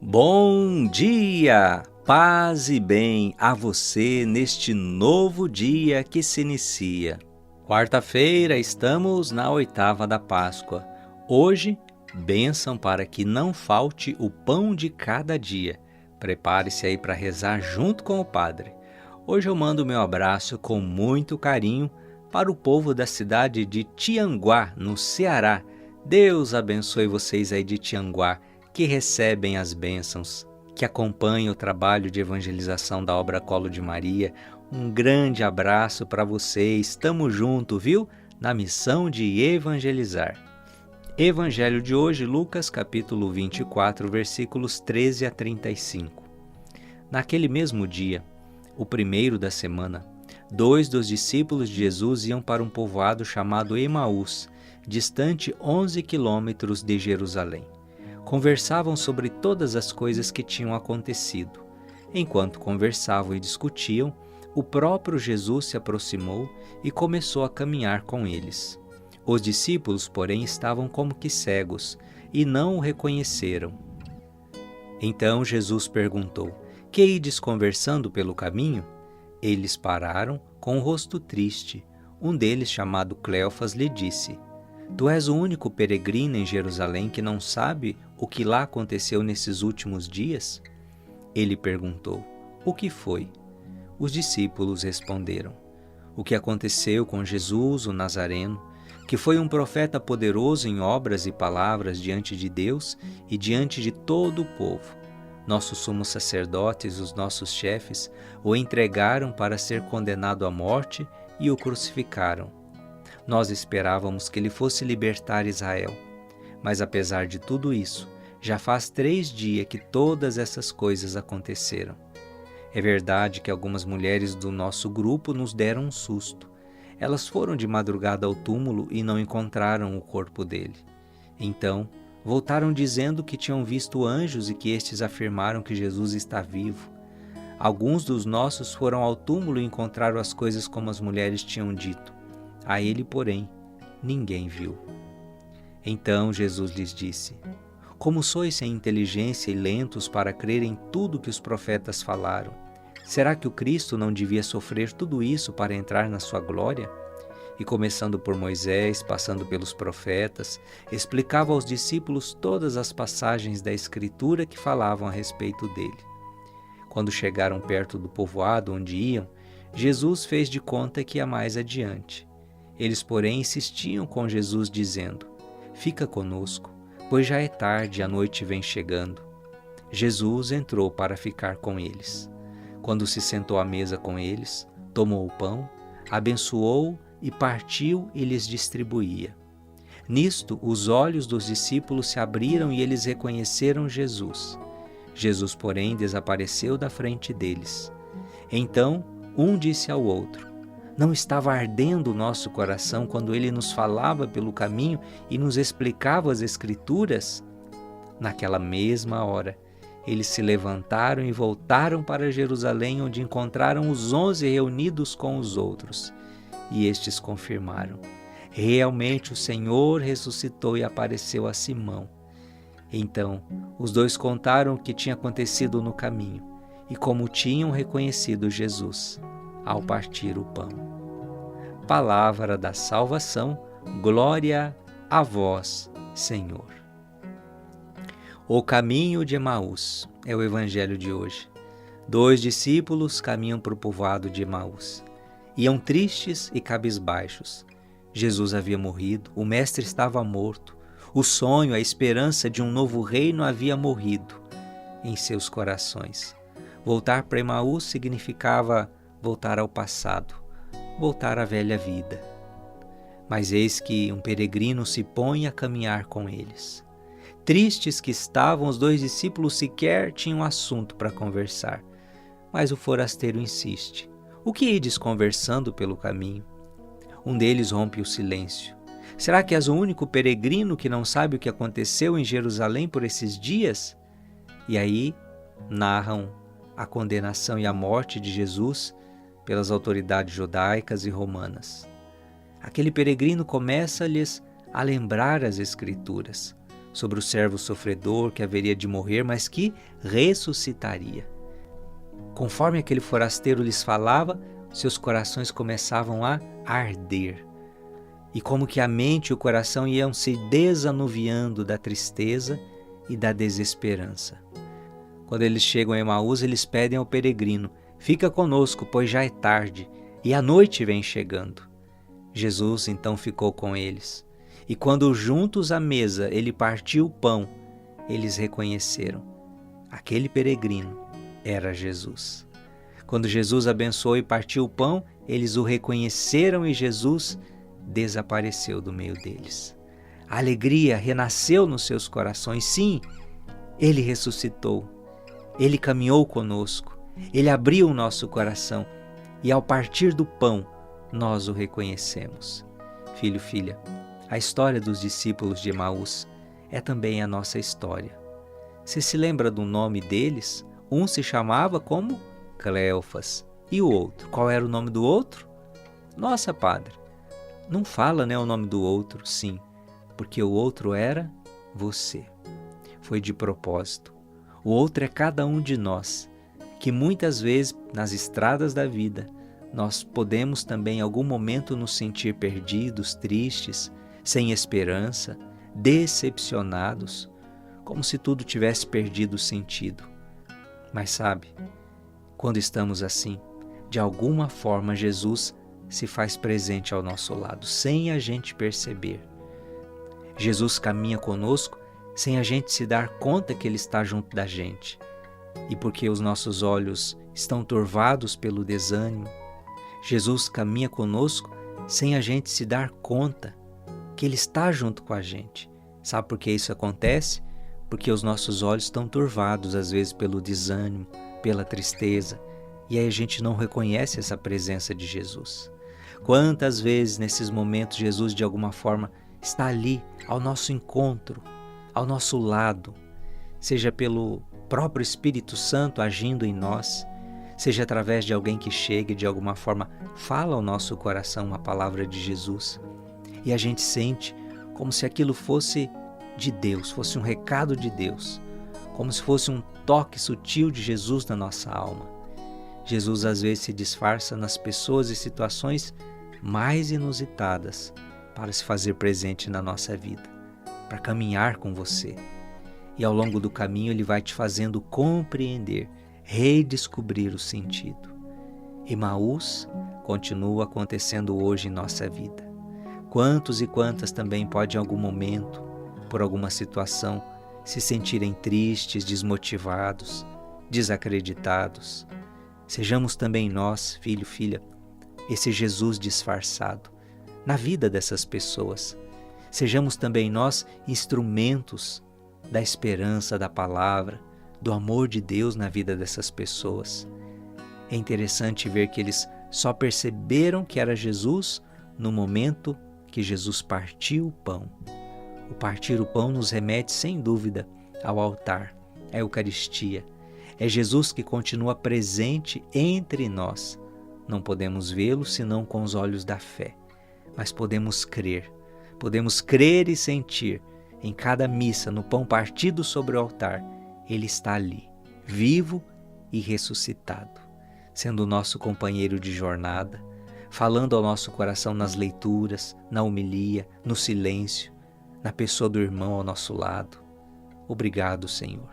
Bom dia! Paz e bem a você neste novo dia que se inicia. Quarta-feira, estamos na oitava da Páscoa. Hoje, bênção para que não falte o pão de cada dia. Prepare-se aí para rezar junto com o Padre. Hoje eu mando meu abraço com muito carinho para o povo da cidade de Tianguá, no Ceará. Deus abençoe vocês aí de Tianguá, que recebem as bênçãos, que acompanham o trabalho de evangelização da obra Colo de Maria. Um grande abraço para vocês, estamos juntos, viu? Na missão de evangelizar. Evangelho de hoje, Lucas capítulo 24, versículos 13 a 35. Naquele mesmo dia, o primeiro da semana, 2 dos discípulos de Jesus iam para um povoado chamado Emaús, distante 11 quilômetros de Jerusalém. Conversavam sobre todas as coisas que tinham acontecido. Enquanto conversavam e discutiam, o próprio Jesus se aproximou e começou a caminhar com eles. Os discípulos, porém, estavam como que cegos e não o reconheceram. Então Jesus perguntou: "Que ides conversando pelo caminho?" Eles pararam com o rosto triste. Um deles, chamado Cleofas, lhe disse: "Tu és o único peregrino em Jerusalém que não sabe o que lá aconteceu nesses últimos dias?" Ele perguntou: "O que foi?" Os discípulos responderam: "O que aconteceu com Jesus, o Nazareno, que foi um profeta poderoso em obras e palavras diante de Deus e diante de todo o povo. Nossos sumos sacerdotes, os nossos chefes, o entregaram para ser condenado à morte e o crucificaram. Nós esperávamos que ele fosse libertar Israel. Mas apesar de tudo isso, já faz 3 dias que todas essas coisas aconteceram. É verdade que algumas mulheres do nosso grupo nos deram um susto. Elas foram de madrugada ao túmulo e não encontraram o corpo dele. Então, voltaram dizendo que tinham visto anjos e que estes afirmaram que Jesus está vivo. Alguns dos nossos foram ao túmulo e encontraram as coisas como as mulheres tinham dito. A ele, porém, ninguém viu." Então Jesus lhes disse: "Como sois sem inteligência e lentos para crer em tudo que os profetas falaram? Será que o Cristo não devia sofrer tudo isso para entrar na sua glória?" E começando por Moisés, passando pelos profetas, explicava aos discípulos todas as passagens da Escritura que falavam a respeito dele. Quando chegaram perto do povoado onde iam, Jesus fez de conta que ia mais adiante. Eles, porém, insistiam com Jesus, dizendo: "Fica conosco, pois já é tarde e a noite vem chegando." Jesus entrou para ficar com eles. Quando se sentou à mesa com eles, tomou o pão, abençoou e partiu e lhes distribuía. Nisto, os olhos dos discípulos se abriram e eles reconheceram Jesus. Jesus, porém, desapareceu da frente deles. Então, um disse ao outro: "Não estava ardendo o nosso coração quando ele nos falava pelo caminho e nos explicava as Escrituras?" Naquela mesma hora, eles se levantaram e voltaram para Jerusalém, onde encontraram os 11 reunidos com os outros. E estes confirmaram: "Realmente o Senhor ressuscitou e apareceu a Simão." Então, os dois contaram o que tinha acontecido no caminho e como tinham reconhecido Jesus ao partir o pão. Palavra da salvação, glória a vós, Senhor. O caminho de Emaús é o evangelho de hoje. 2 discípulos caminham para o povoado de Emaús. Iam tristes e cabisbaixos. Jesus havia morrido, o mestre estava morto. O sonho, a esperança de um novo reino havia morrido em seus corações. Voltar para Emaús significava voltar ao passado, voltar à velha vida. Mas eis que um peregrino se põe a caminhar com eles. Tristes que estavam, os 2 discípulos sequer tinham assunto para conversar. Mas o forasteiro insiste: "O que ides conversando pelo caminho?" Um deles rompe o silêncio: "Será que és o único peregrino que não sabe o que aconteceu em Jerusalém por esses dias?" E aí narram a condenação e a morte de Jesus pelas autoridades judaicas e romanas. Aquele peregrino começa-lhes a lembrar as Escrituras. sobre o servo sofredor que haveria de morrer, mas que ressuscitaria. Conforme aquele forasteiro lhes falava, seus corações começavam a arder. E como que a mente e o coração iam se desanuviando da tristeza e da desesperança. Quando eles chegam a Emaús, eles pedem ao peregrino: fica conosco, pois já é tarde, e a noite vem chegando. Jesus então ficou com eles. E quando juntos à mesa ele partiu o pão, eles reconheceram: aquele peregrino era Jesus. Quando Jesus abençoou e partiu o pão, eles o reconheceram e Jesus desapareceu do meio deles. A alegria renasceu nos seus corações. Sim, ele ressuscitou. Ele caminhou conosco. Ele abriu o nosso coração. E ao partir do pão, nós o reconhecemos. Filho, filha, a história dos discípulos de Emaús é também a nossa história. Você se lembra do nome deles? Um se chamava como Cleofas. E o outro? Qual era o nome do outro? Nossa, padre, não fala, né, o nome do outro? Sim, porque o outro era você. Foi de propósito. O outro é cada um de nós, que muitas vezes nas estradas da vida nós podemos também em algum momento nos sentir perdidos, tristes, sem esperança, decepcionados, como se tudo tivesse perdido o sentido. Mas sabe, quando estamos assim, de alguma forma Jesus se faz presente ao nosso lado, sem a gente perceber. Jesus caminha conosco sem a gente se dar conta que Ele está junto da gente. E porque os nossos olhos estão turvados pelo desânimo, Jesus caminha conosco sem a gente se dar conta que Ele está junto com a gente. Sabe por que isso acontece? Porque os nossos olhos estão turvados, às vezes, pelo desânimo, pela tristeza, e aí a gente não reconhece essa presença de Jesus. Quantas vezes nesses momentos Jesus, de alguma forma, está ali, ao nosso encontro, ao nosso lado, seja pelo próprio Espírito Santo agindo em nós, seja através de alguém que chegue, de alguma forma, fala ao nosso coração uma palavra de Jesus, e a gente sente como se aquilo fosse de Deus, fosse um recado de Deus, como se fosse um toque sutil de Jesus na nossa alma. Jesus às vezes se disfarça nas pessoas e situações mais inusitadas para se fazer presente na nossa vida, para caminhar com você. E ao longo do caminho Ele vai te fazendo compreender, redescobrir o sentido. Emaús continua acontecendo hoje em nossa vida. Quantos e quantas também podem em algum momento, por alguma situação, se sentirem tristes, desmotivados, desacreditados. Sejamos também nós, filho, filha, esse Jesus disfarçado na vida dessas pessoas. Sejamos também nós instrumentos da esperança, da palavra, do amor de Deus na vida dessas pessoas. É interessante ver que eles só perceberam que era Jesus no momento que Jesus partiu o pão. O partir o pão nos remete, sem dúvida, ao altar, à Eucaristia. É Jesus que continua presente entre nós. Não podemos vê-lo senão com os olhos da fé, mas podemos crer e sentir em cada missa, no pão partido sobre o altar, Ele está ali, vivo e ressuscitado, sendo o nosso companheiro de jornada, falando ao nosso coração nas leituras, na homilia, no silêncio, na pessoa do irmão ao nosso lado. Obrigado, Senhor,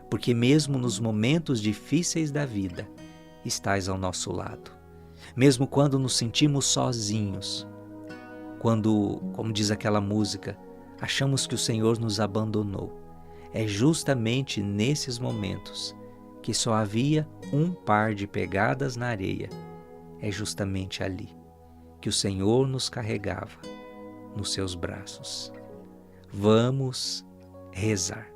porque mesmo nos momentos difíceis da vida, estás ao nosso lado. Mesmo quando nos sentimos sozinhos, quando, como diz aquela música, achamos que o Senhor nos abandonou, é justamente nesses momentos que só havia um par de pegadas na areia. É justamente ali que o Senhor nos carregava nos seus braços. Vamos rezar.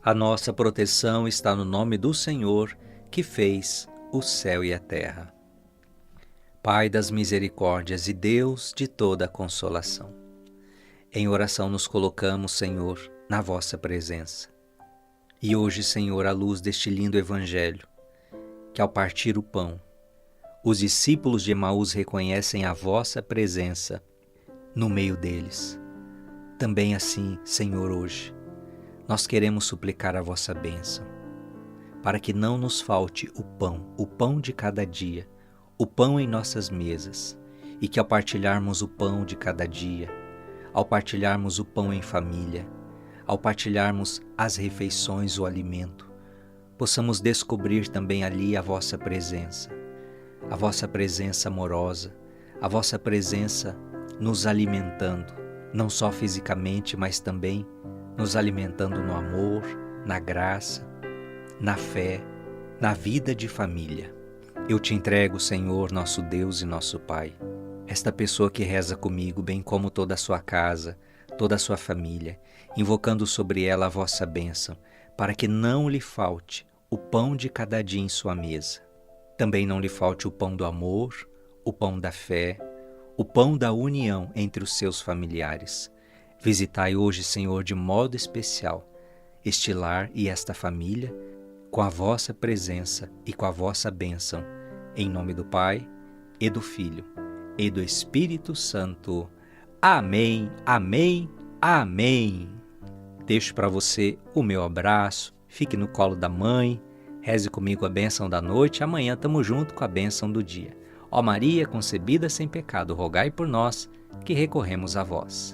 A nossa proteção está no nome do Senhor, que fez o céu e a terra. Pai das misericórdias e Deus de toda a consolação, em oração nos colocamos, Senhor, na vossa presença. E hoje, Senhor, à luz deste lindo Evangelho, que ao partir o pão, os discípulos de Emaús reconhecem a vossa presença no meio deles. Também assim, Senhor, hoje, nós queremos suplicar a vossa bênção, para que não nos falte o pão de cada dia, o pão em nossas mesas, e que ao partilharmos o pão de cada dia, ao partilharmos o pão em família, ao partilharmos as refeições, o alimento, possamos descobrir também ali a vossa presença amorosa, a vossa presença nos alimentando, não só fisicamente, mas também nos alimentando no amor, na graça, na fé, na vida de família. Eu te entrego, Senhor, nosso Deus e nosso Pai, esta pessoa que reza comigo, bem como toda a sua casa, toda a sua família, invocando sobre ela a vossa bênção, para que não lhe falte o pão de cada dia em sua mesa. Também não lhe falte o pão do amor, o pão da fé, o pão da união entre os seus familiares. Visitai hoje, Senhor, de modo especial, este lar e esta família, com a vossa presença e com a vossa bênção, em nome do Pai, e do Filho, e do Espírito Santo. Amém, amém, amém. Deixo para você o meu abraço, fique no colo da mãe, reze comigo a bênção da noite, amanhã estamos junto com a bênção do dia. Ó Maria, concebida sem pecado, rogai por nós, que recorremos a vós.